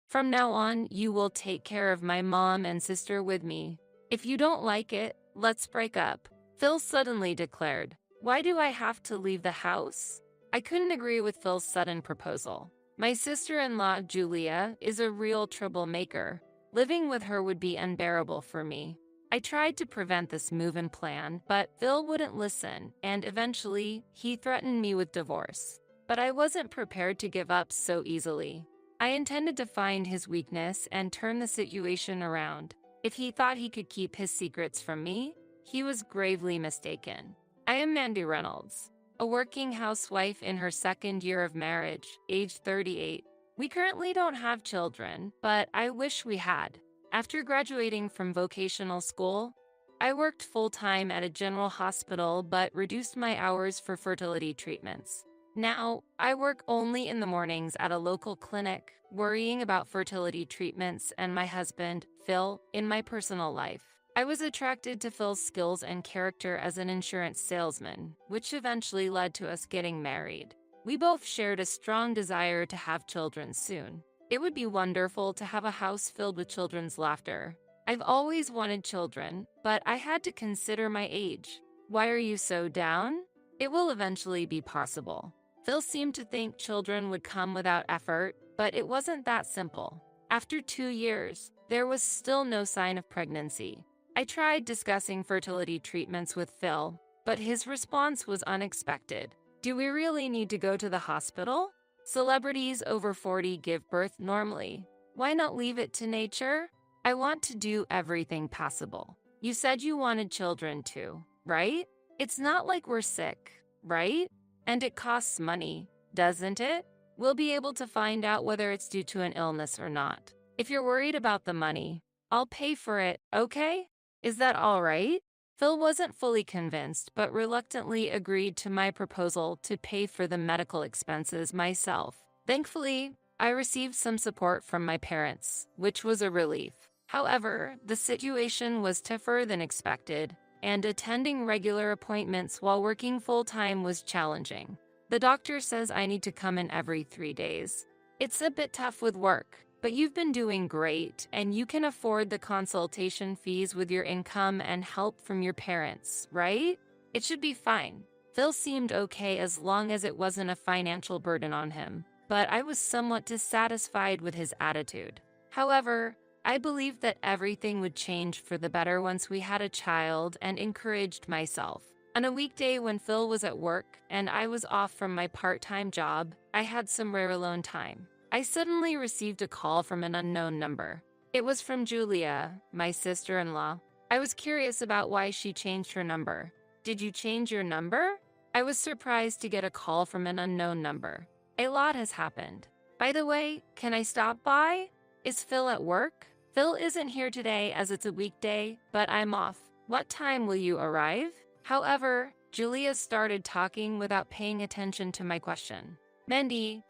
From now on, you will take care of my mom and sister with me. If you don't like it, let's break up," Phil suddenly declared. "Why do I have to leave the house?" I couldn't agree with Phil's sudden proposal. My sister-in-law, Julia, is a real troublemaker. Living with her would be unbearable for me. I tried to prevent this move-in plan, but Phil wouldn't listen, and eventually, he threatened me with divorce. But I wasn't prepared to give up so easily. I intended to find his weakness and turn the situation around. If he thought he could keep his secrets from me, he was gravely mistaken. I am Mandy Reynolds, a working housewife in her second year of marriage, age 38. We currently don't have children, but I wish we had. After graduating from vocational school, I worked full-time at a general hospital but reduced my hours for fertility treatments. Now, I work only in the mornings at a local clinic, worrying about fertility treatments and my husband, Phil, in my personal life. I was attracted to Phil's skills and character as an insurance salesman, which eventually led to us getting married. We both shared a strong desire to have children soon. It would be wonderful to have a house filled with children's laughter. I've always wanted children, but I had to consider my age. Why are you so down? It will eventually be possible. Phil seemed to think children would come without effort, but it wasn't that simple. After 2 years, there was still no sign of pregnancy. I tried discussing fertility treatments with Phil, but his response was unexpected. Do we really need to go to the hospital? Celebrities over 40 give birth normally. Why not leave it to nature? I want to do everything possible. You said you wanted children too, right? It's not like we're sick, right? And it costs money, doesn't it? We'll be able to find out whether it's due to an illness or not. If you're worried about the money, I'll pay for it, okay? Is that all right? Phil wasn't fully convinced, but reluctantly agreed to my proposal to pay for the medical expenses myself. Thankfully, I received some support from my parents, which was a relief. However, the situation was tougher than expected, and attending regular appointments while working full-time was challenging. The doctor says I need to come in every 3 days. It's a bit tough with work, but you've been doing great, and you can afford the consultation fees with your income and help from your parents, right? It should be fine. Phil seemed okay as long as it wasn't a financial burden on him, but I was somewhat dissatisfied with his attitude. However, I believed that everything would change for the better once we had a child and encouraged myself. On a weekday when Phil was at work and I was off from my part-time job, I had some rare alone time. I suddenly received a call from an unknown number. It was from Julia, my sister-in-law. I was curious about why she changed her number. Did you change your number? I was surprised to get a call from an unknown number. A lot has happened. By the way, can I stop by? Is Phil at work? Phil isn't here today as it's a weekday, but I'm off. What time will you arrive? However, Julia started talking without paying attention to my question. Mandy,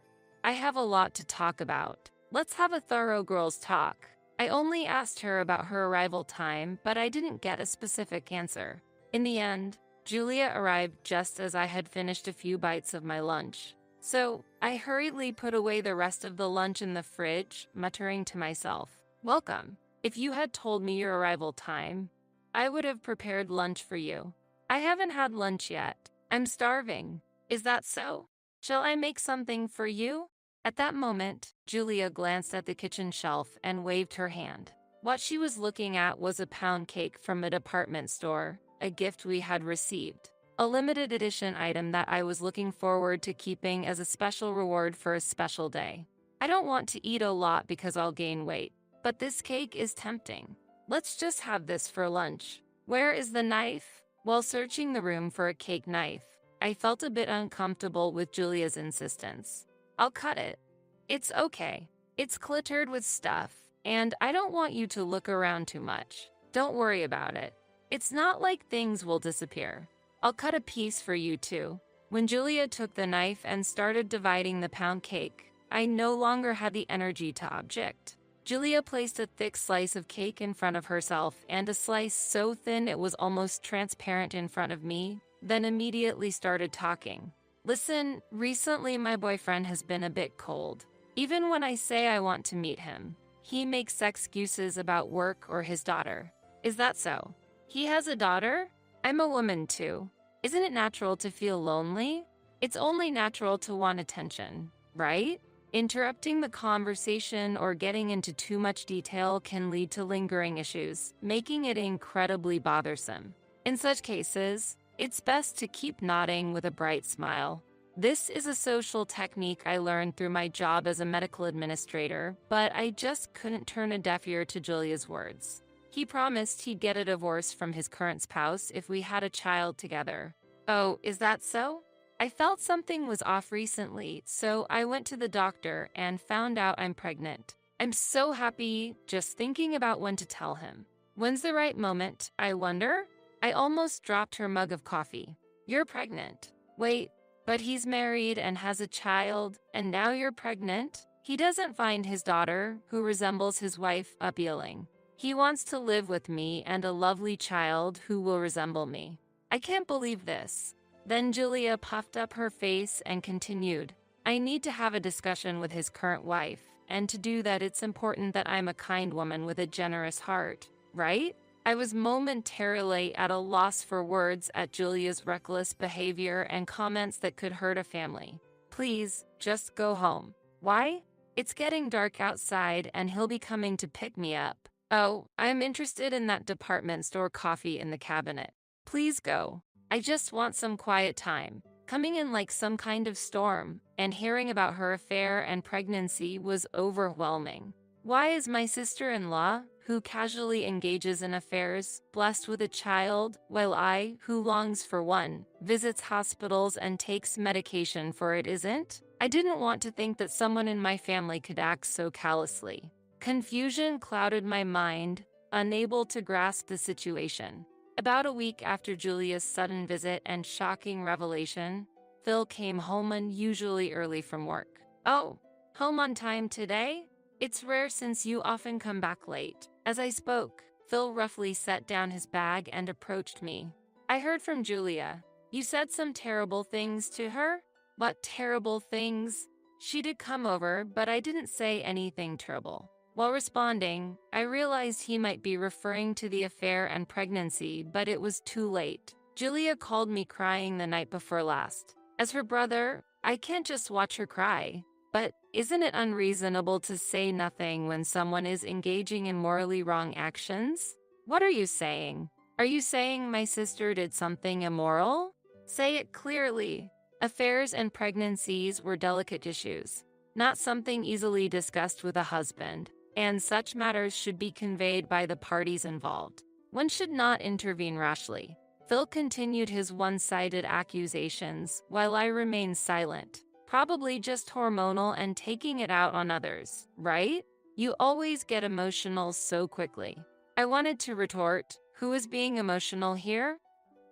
I have a lot to talk about. Let's have a thorough girls' talk. I only asked her about her arrival time, but I didn't get a specific answer. In the end, Julia arrived just as I had finished a few bites of my lunch. So, I hurriedly put away the rest of the lunch in the fridge, muttering to myself, "Welcome. If you had told me your arrival time, I would have prepared lunch for you. I haven't had lunch yet. I'm starving. Is that so? Shall I make something for you?" At that moment, Julia glanced at the kitchen shelf and waved her hand. What she was looking at was a pound cake from a department store, a gift we had received. A limited edition item that I was looking forward to keeping as a special reward for a special day. I don't want to eat a lot because I'll gain weight, but this cake is tempting. Let's just have this for lunch. Where is the knife? While searching the room for a cake knife, I felt a bit uncomfortable with Julia's insistence. I'll cut it. It's okay. It's cluttered with stuff, and I don't want you to look around too much. Don't worry about it. It's not like things will disappear. I'll cut a piece for you too. When Julia took the knife and started dividing the pound cake, I no longer had the energy to object. Julia placed a thick slice of cake in front of herself and a slice so thin it was almost transparent in front of me, then immediately started talking. Listen, recently my boyfriend has been a bit cold. Even when I say I want to meet him, he makes excuses about work or his daughter. Is that so? He has a daughter? I'm a woman too. Isn't it natural to feel lonely? It's only natural to want attention, right? Interrupting the conversation or getting into too much detail can lead to lingering issues, making it incredibly bothersome. In such cases, it's best to keep nodding with a bright smile. This is a social technique I learned through my job as a medical administrator, but I just couldn't turn a deaf ear to Julia's words. He promised he'd get a divorce from his current spouse if we had a child together. Oh, is that so? I felt something was off recently, so I went to the doctor and found out I'm pregnant. I'm so happy just thinking about when to tell him. When's the right moment, I wonder? I almost dropped her mug of coffee. You're pregnant. Wait, but he's married and has a child, and now you're pregnant? He doesn't find his daughter, who resembles his wife, appealing. He wants to live with me and a lovely child who will resemble me. I can't believe this. Then Julia puffed up her face and continued, I need to have a discussion with his current wife, and to do that it's important that I'm a kind woman with a generous heart, right? I was momentarily at a loss for words at Julia's reckless behavior and comments that could hurt a family. Please, just go home. Why? It's getting dark outside and he'll be coming to pick me up. Oh, I'm interested in that department store coffee in the cabinet. Please go. I just want some quiet time. Coming in like some kind of storm, and hearing about her affair and pregnancy was overwhelming. Why is my sister-in-law, who casually engages in affairs, blessed with a child, while I, who longs for one, visits hospitals and takes medication for it isn't? I didn't want to think that someone in my family could act so callously. Confusion clouded my mind, unable to grasp the situation. About a week after Julia's sudden visit and shocking revelation, Phil came home unusually early from work. Oh, home on time today? It's rare since you often come back late. As I spoke, Phil roughly set down his bag and approached me. I heard from Julia. You said some terrible things to her? What terrible things? She did come over, but I didn't say anything terrible. While responding, I realized he might be referring to the affair and pregnancy, but it was too late. Julia called me crying the night before last. As her brother, I can't just watch her cry. But isn't it unreasonable to say nothing when someone is engaging in morally wrong actions? What are you saying? Are you saying my sister did something immoral? Say it clearly. Affairs and pregnancies were delicate issues, not something easily discussed with a husband, and such matters should be conveyed by the parties involved. One should not intervene rashly. Phil continued his one-sided accusations while I remained silent. Probably just hormonal and taking it out on others, right? You always get emotional so quickly. I wanted to retort, who is being emotional here?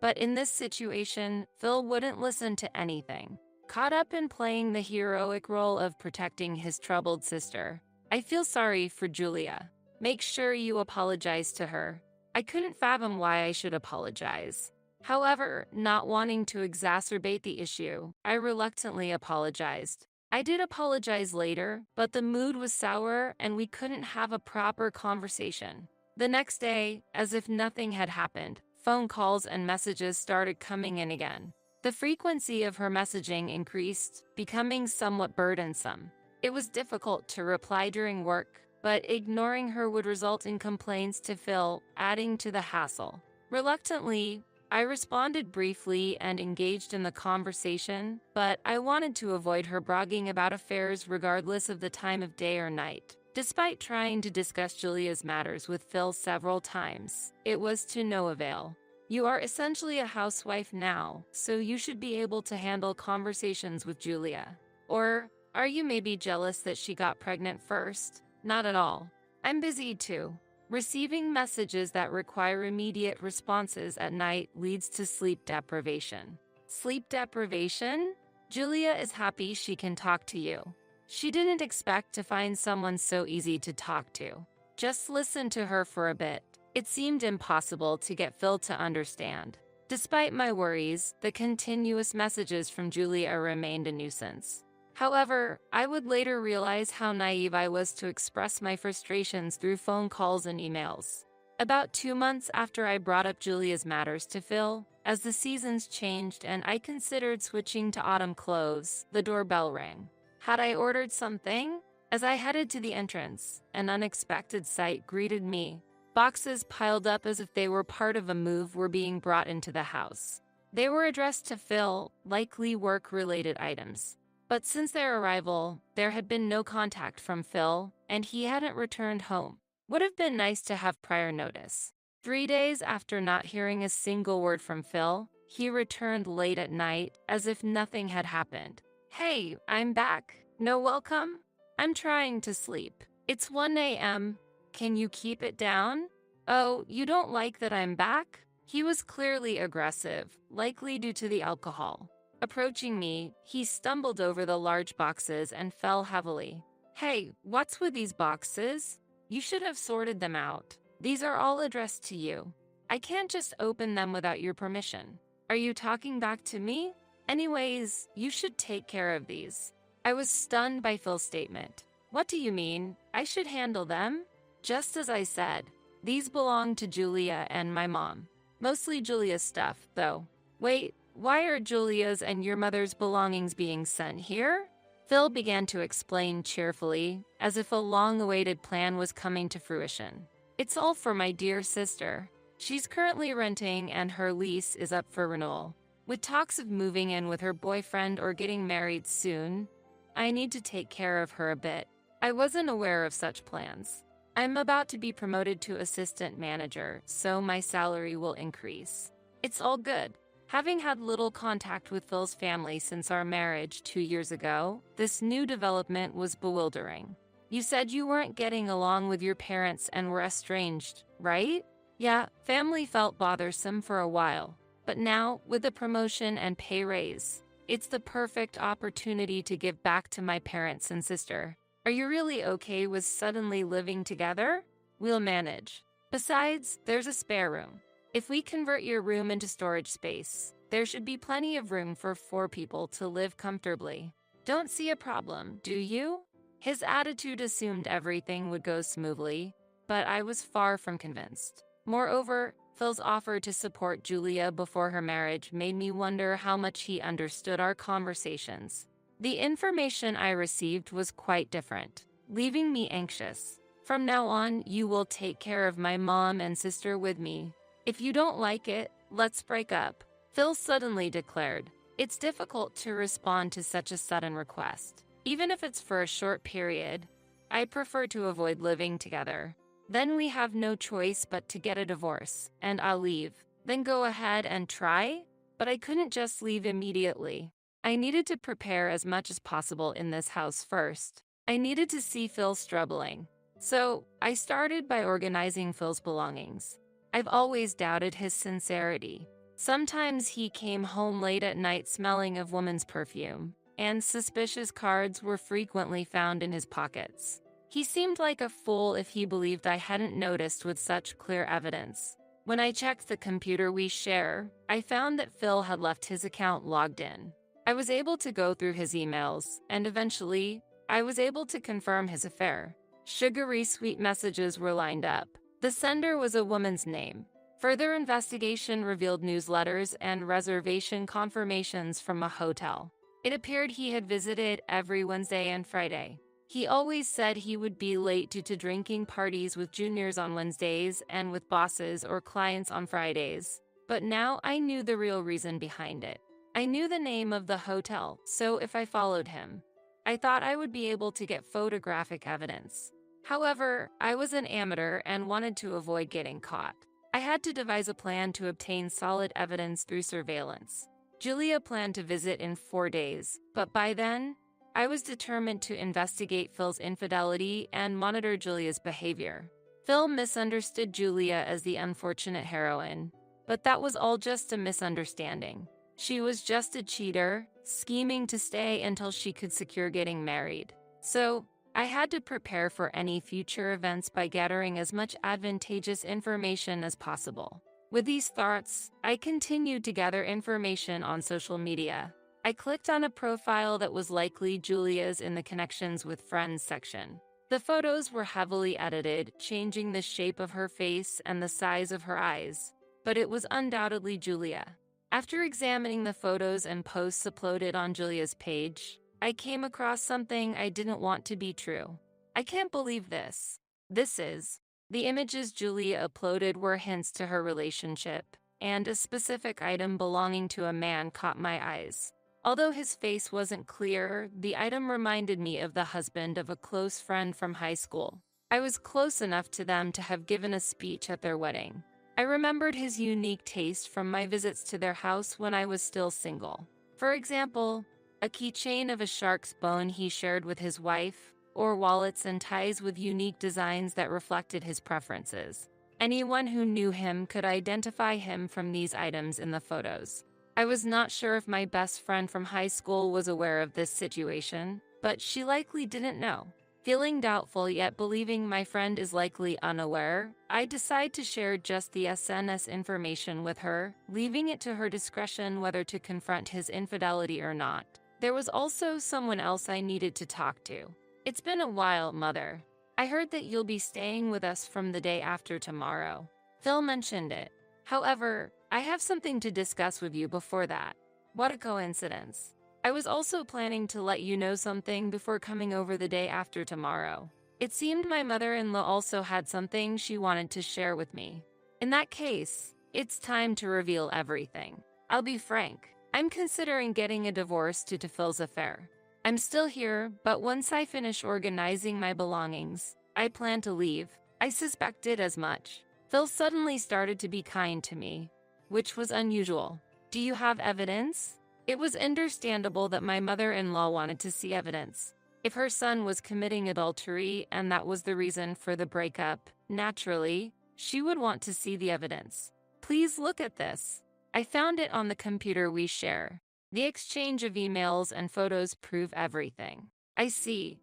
But in this situation, Phil wouldn't listen to anything. Caught up in playing the heroic role of protecting his troubled sister, I feel sorry for Julia. Make sure you apologize to her. I couldn't fathom why I should apologize. However, not wanting to exacerbate the issue, I reluctantly apologized. I did apologize later, but the mood was sour and we couldn't have a proper conversation. The next day, as if nothing had happened, phone calls and messages started coming in again. The frequency of her messaging increased, becoming somewhat burdensome. It was difficult to reply during work, but ignoring her would result in complaints to Phil, adding to the hassle. Reluctantly, I responded briefly and engaged in the conversation, but I wanted to avoid her bragging about affairs regardless of the time of day or night. Despite trying to discuss Julia's matters with Phil several times, it was to no avail. You are essentially a housewife now, so you should be able to handle conversations with Julia. Or are you maybe jealous that she got pregnant first? Not at all. I'm busy too. Receiving messages that require immediate responses at night leads to sleep deprivation. Sleep deprivation? Julia is happy she can talk to you. She didn't expect to find someone so easy to talk to. Just listen to her for a bit. It seemed impossible to get Phil to understand. Despite my worries, the continuous messages from Julia remained a nuisance. However, I would later realize how naive I was to express my frustrations through phone calls and emails. About 2 months after I brought up Julia's matters to Phil, as the seasons changed and I considered switching to autumn clothes, the doorbell rang. Had I ordered something? As I headed to the entrance, an unexpected sight greeted me. Boxes piled up as if they were part of a move were being brought into the house. They were addressed to Phil, likely work-related items. But since their arrival, there had been no contact from Phil, and he hadn't returned home. Would have been nice to have prior notice. 3 days after not hearing a single word from Phil, he returned late at night, as if nothing had happened. "Hey, I'm back. No welcome? I'm trying to sleep. It's 1 a.m. Can you keep it down? Oh, you don't like that I'm back?" He was clearly aggressive, likely due to the alcohol. Approaching me, he stumbled over the large boxes and fell heavily. "Hey, what's with these boxes? You should have sorted them out. These are all addressed to you. I can't just open them without your permission. Are you talking back to me? Anyways, you should take care of these." I was stunned by Phil's statement. "What do you mean? I should handle them?" Just as I said, these belong to Julia and my mom. Mostly Julia's stuff, though. Wait, why are Julia's and your mother's belongings being sent here? Phil began to explain cheerfully, as if a long-awaited plan was coming to fruition. "It's all for my dear sister. She's currently renting and her lease is up for renewal. With talks of moving in with her boyfriend or getting married soon, I need to take care of her a bit. I wasn't aware of such plans. I'm about to be promoted to assistant manager, so my salary will increase. It's all good." Having had little contact with Phil's family since our marriage 2 years ago, this new development was bewildering. "You said you weren't getting along with your parents and were estranged, right?" "Yeah, family felt bothersome for a while. But now, with the promotion and pay raise, it's the perfect opportunity to give back to my parents and sister. Are you really okay with suddenly living together? We'll manage. Besides, there's a spare room. If we convert your room into storage space, there should be plenty of room for 4 people to live comfortably. Don't see a problem, do you?" His attitude assumed everything would go smoothly, but I was far from convinced. Moreover, Phil's offer to support Julia before her marriage made me wonder how much he understood our conversations. The information I received was quite different, leaving me anxious. "From now on, you will take care of my mom and sister with me. If you don't like it, let's break up," Phil suddenly declared. It's difficult to respond to such a sudden request. Even if it's for a short period, I prefer to avoid living together. Then we have no choice but to get a divorce, and I'll leave. Then go ahead and try? But I couldn't just leave immediately. I needed to prepare as much as possible in this house first. I needed to see Phil struggling. So, I started by organizing Phil's belongings. I've always doubted his sincerity. Sometimes he came home late at night smelling of woman's perfume, and suspicious cards were frequently found in his pockets. He seemed like a fool if he believed I hadn't noticed with such clear evidence. When I checked the computer we share, I found that Phil had left his account logged in. I was able to go through his emails, and eventually, I was able to confirm his affair. Sugary sweet messages were lined up. The sender was a woman's name. Further investigation revealed newsletters and reservation confirmations from a hotel. It appeared he had visited every Wednesday and Friday. He always said he would be late due to drinking parties with juniors on Wednesdays and with bosses or clients on Fridays. But now I knew the real reason behind it. I knew the name of the hotel, so if I followed him, I thought I would be able to get photographic evidence. However, I was an amateur and wanted to avoid getting caught. I had to devise a plan to obtain solid evidence through surveillance. Julia planned to visit in 4 days, but by then, I was determined to investigate Phil's infidelity and monitor Julia's behavior. Phil misunderstood Julia as the unfortunate heroine, but that was all just a misunderstanding. She was just a cheater, scheming to stay until she could secure getting married. So, I had to prepare for any future events by gathering as much advantageous information as possible. With these thoughts, I continued to gather information on social media. I clicked on a profile that was likely Julia's in the connections with friends section. The photos were heavily edited, changing the shape of her face and the size of her eyes, but it was undoubtedly Julia. After examining the photos and posts uploaded on Julia's page, I came across something I didn't want to be true. I can't believe this. The images Julia uploaded were hints to her relationship, and a specific item belonging to a man caught my eyes. Although his face wasn't clear, the item reminded me of the husband of a close friend from high school. I was close enough to them to have given a speech at their wedding. I remembered his unique taste from my visits to their house when I was still single. For example, a keychain of a shark's bone he shared with his wife, or wallets and ties with unique designs that reflected his preferences. Anyone who knew him could identify him from these items in the photos. I was not sure if my best friend from high school was aware of this situation, but she likely didn't know. Feeling doubtful yet believing my friend is likely unaware, I decide to share just the SNS information with her, leaving it to her discretion whether to confront his infidelity or not. There was also someone else I needed to talk to. It's been a while, Mother. I heard that you'll be staying with us from the day after tomorrow. Phil mentioned it. However, I have something to discuss with you before that. What a coincidence. I was also planning to let you know something before coming over the day after tomorrow. It seemed my mother-in-law also had something she wanted to share with me. In that case, it's time to reveal everything. I'll be frank, I'm considering getting a divorce due to Phil's affair. I'm still here, but once I finish organizing my belongings, I plan to leave. I suspected as much. Phil suddenly started to be kind to me, which was unusual. Do you have evidence? It was understandable that my mother-in-law wanted to see evidence. If her son was committing adultery and that was the reason for the breakup, naturally, she would want to see the evidence. Please look at this. I found it on the computer we share. The exchange of emails and photos prove everything. I see.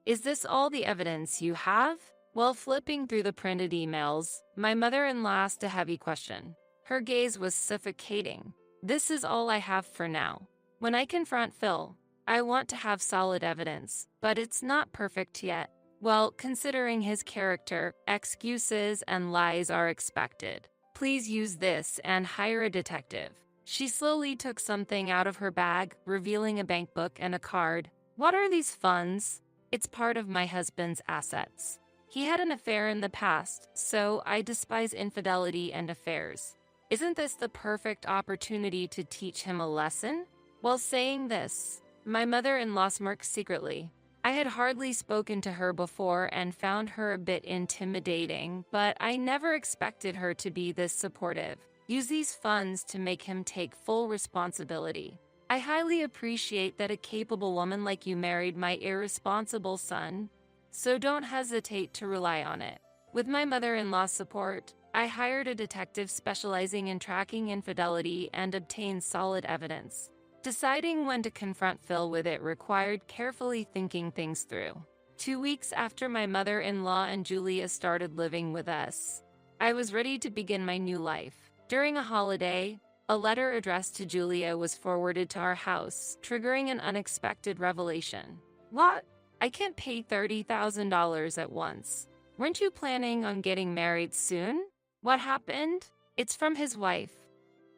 Is this all the evidence you have? While flipping through the printed emails, my mother-in-law asked a heavy question. Her gaze was suffocating. This is all I have for now. When I confront Phil, I want to have solid evidence, but it's not perfect yet. Well, considering his character, excuses and lies are expected. Please use this and hire a detective. She slowly took something out of her bag, revealing a bank book and a card. What are these funds? It's part of my husband's assets. He had an affair in the past, so I despise infidelity and affairs. Isn't this the perfect opportunity to teach him a lesson? While saying this, my mother-in-law smirked secretly. I had hardly spoken to her before and found her a bit intimidating, but I never expected her to be this supportive. Use these funds to make him take full responsibility. I highly appreciate that a capable woman like you married my irresponsible son, so don't hesitate to rely on it. With my mother-in-law's support, I hired a detective specializing in tracking infidelity and obtained solid evidence. Deciding when to confront Phil with it required carefully thinking things through. 2 weeks after my mother-in-law and Julia started living with us, I was ready to begin my new life. During a holiday, a letter addressed to Julia was forwarded to our house, triggering an unexpected revelation. What? I can't pay $30,000 at once. Weren't you planning on getting married soon? What happened? It's from his wife,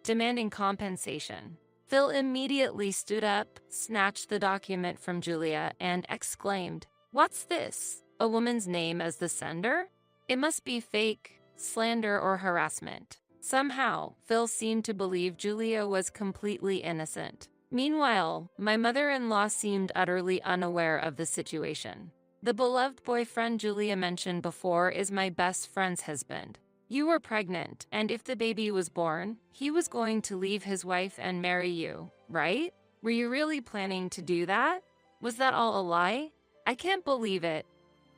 demanding compensation. Phil immediately stood up, snatched the document from Julia, and exclaimed, "What's this? A woman's name as the sender? It must be fake, slander, or harassment." Somehow, Phil seemed to believe Julia was completely innocent. Meanwhile, my mother-in-law seemed utterly unaware of the situation. The beloved boyfriend Julia mentioned before is my best friend's husband. You were pregnant, and if the baby was born, he was going to leave his wife and marry you, right? Were you really planning to do that? Was that all a lie? I can't believe it.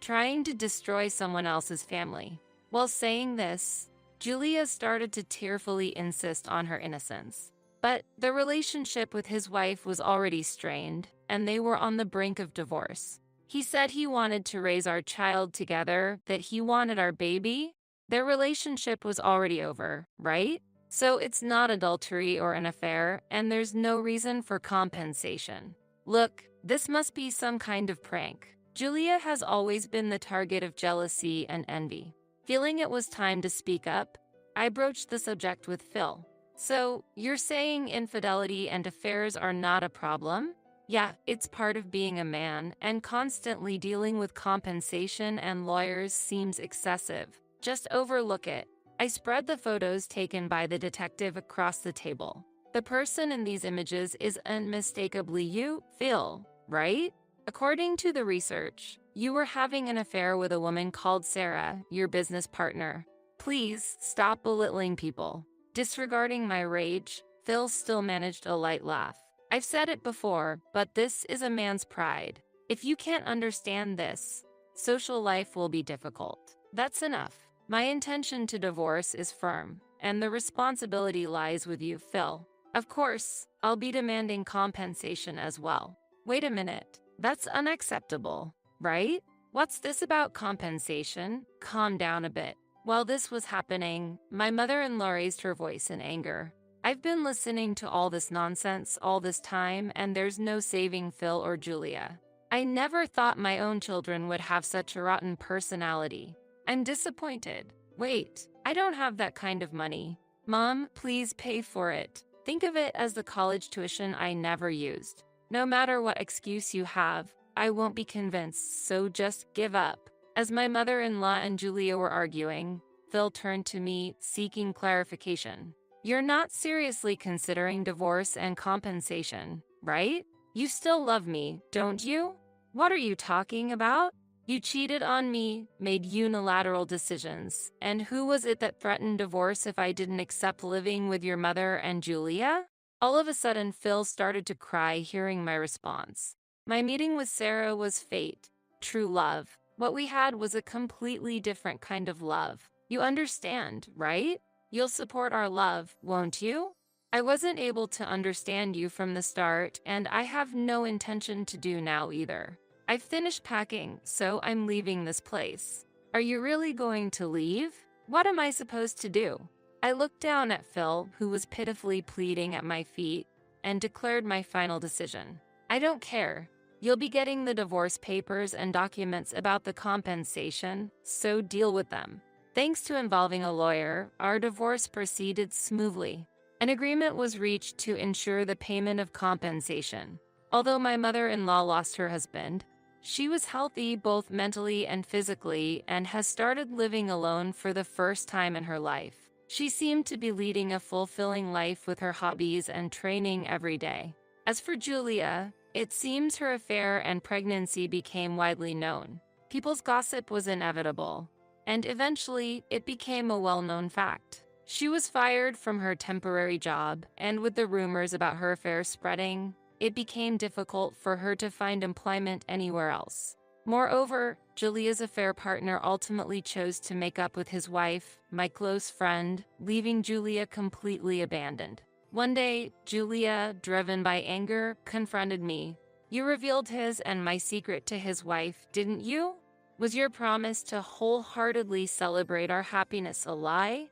Trying to destroy someone else's family. While saying this, Julia started to tearfully insist on her innocence. But the relationship with his wife was already strained, and they were on the brink of divorce. He said he wanted to raise our child together, that he wanted our baby. Their relationship was already over, right? So it's not adultery or an affair, and there's no reason for compensation. Look, this must be some kind of prank. Julia has always been the target of jealousy and envy. Feeling it was time to speak up, I broached the subject with Phil. So, you're saying infidelity and affairs are not a problem? Yeah, it's part of being a man, and constantly dealing with compensation and lawyers seems excessive. Just overlook it. I spread the photos taken by the detective across the table. The person in these images is unmistakably you, Phil, right? According to the research, you were having an affair with a woman called Sarah, your business partner. Please stop belittling people. Disregarding my rage, Phil still managed a light laugh. I've said it before, but this is a man's pride. If you can't understand this, social life will be difficult. That's enough. My intention to divorce is firm, and the responsibility lies with you, Phil. Of course, I'll be demanding compensation as well. Wait a minute, that's unacceptable, right? What's this about compensation? Calm down a bit. While this was happening, my mother-in-law raised her voice in anger. I've been listening to all this nonsense all this time, and there's no saving Phil or Julia. I never thought my own children would have such a rotten personality. I'm disappointed. Wait, I don't have that kind of money. Mom, please pay for it. Think of it as the college tuition I never used. No matter what excuse you have, I won't be convinced, so just give up. As my mother-in-law and Julia were arguing, Phil turned to me, seeking clarification. You're not seriously considering divorce and compensation, right? You still love me, don't you? What are you talking about? You cheated on me, made unilateral decisions, and who was it that threatened divorce if I didn't accept living with your mother and Julia? All of a sudden, Phil started to cry hearing my response. My meeting with Sarah was fate, true love. What we had was a completely different kind of love. You understand, right? You'll support our love, won't you? I wasn't able to understand you from the start, and I have no intention to do now either. I've finished packing, so I'm leaving this place. Are you really going to leave? What am I supposed to do? I looked down at Phil, who was pitifully pleading at my feet, and declared my final decision. I don't care. You'll be getting the divorce papers and documents about the compensation, so deal with them. Thanks to involving a lawyer, our divorce proceeded smoothly. An agreement was reached to ensure the payment of compensation. Although my mother-in-law lost her husband, she was healthy both mentally and physically and has started living alone for the first time in her life. She seemed to be leading a fulfilling life with her hobbies and training every day. As for Julia, it seems her affair and pregnancy became widely known. People's gossip was inevitable, and eventually it became a well-known fact. She was fired from her temporary job, and with the rumors about her affair spreading, it became difficult for her to find employment anywhere else. Moreover, Julia's affair partner ultimately chose to make up with his wife, my close friend, leaving Julia completely abandoned. One day, Julia, driven by anger, confronted me. You revealed his and my secret to his wife, didn't you? Was your promise to wholeheartedly celebrate our happiness a lie?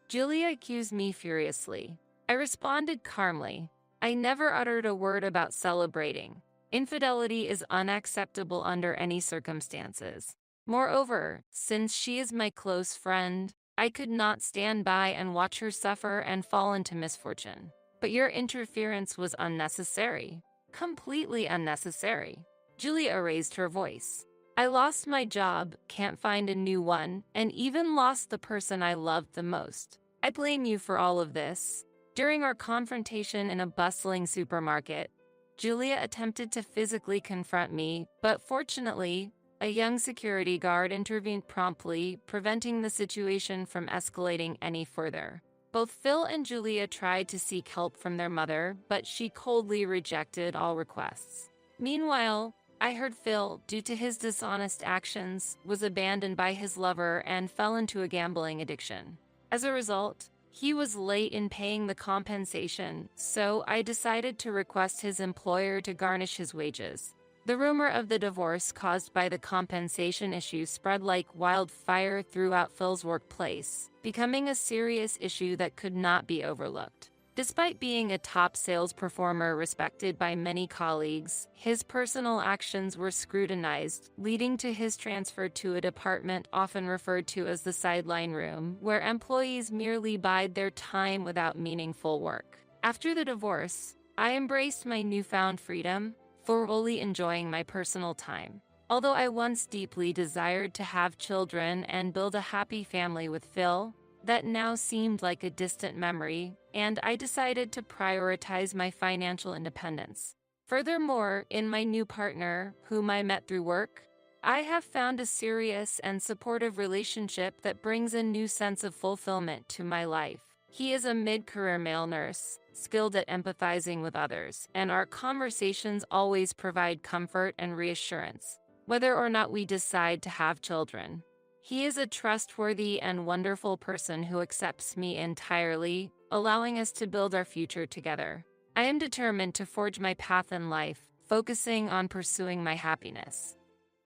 Julia accused me furiously. I responded calmly. I never uttered a word about celebrating. Infidelity is unacceptable under any circumstances. Moreover, since she is my close friend, I could not stand by and watch her suffer and fall into misfortune. But your interference was unnecessary. Completely unnecessary. Julia raised her voice. I lost my job, can't find a new one, and even lost the person I loved the most. I blame you for all of this. During our confrontation in a bustling supermarket, Julia attempted to physically confront me, but fortunately, a young security guard intervened promptly, preventing the situation from escalating any further. Both Phil and Julia tried to seek help from their mother, but she coldly rejected all requests. Meanwhile, I heard Phil, due to his dishonest actions, was abandoned by his lover and fell into a gambling addiction. As a result, he was late in paying the compensation, so I decided to request his employer to garnish his wages. The rumor of the divorce caused by the compensation issue spread like wildfire throughout Phil's workplace, becoming a serious issue that could not be overlooked. Despite being a top sales performer respected by many colleagues, his personal actions were scrutinized, leading to his transfer to a department often referred to as the sideline room, where employees merely bide their time without meaningful work. After the divorce, I embraced my newfound freedom, fully enjoying my personal time. Although I once deeply desired to have children and build a happy family with Phil, that now seemed like a distant memory, and I decided to prioritize my financial independence. Furthermore, in my new partner, whom I met through work, I have found a serious and supportive relationship that brings a new sense of fulfillment to my life. He is a mid-career male nurse, skilled at empathizing with others, and our conversations always provide comfort and reassurance, whether or not we decide to have children. He is a trustworthy and wonderful person who accepts me entirely, allowing us to build our future together. I am determined to forge my path in life, focusing on pursuing my happiness.